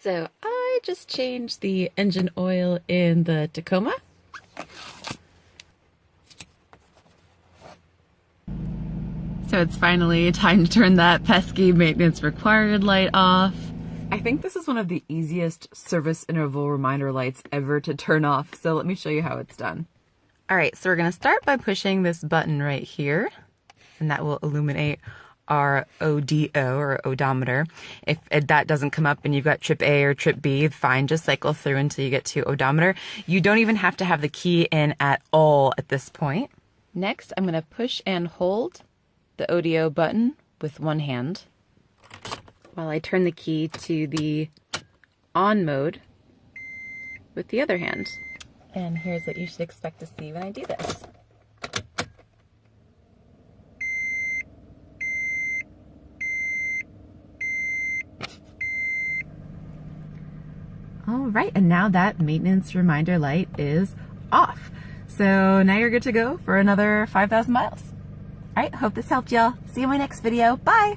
So I just changed the engine oil in the Tacoma. So it's finally time to turn that pesky maintenance required light off. I think this is one of the easiest service interval reminder lights ever to turn off, so let me show you how it's done. All right, so we're gonna start by pushing this button right here, and that will illuminate our ODO or odometer. If that doesn't come up and you've got trip A or trip B, fine, just cycle through until you get to odometer. You don't even have to have the key in at all at this point. Next, I'm gonna push and hold the ODO button with one hand while I turn the key to the on mode with the other hand. And here's what you should expect to see when I do this. All right, and now that maintenance reminder light is off. So now you're good to go for another 5,000 miles. All right, hope this helped y'all. See you in my next video. Bye.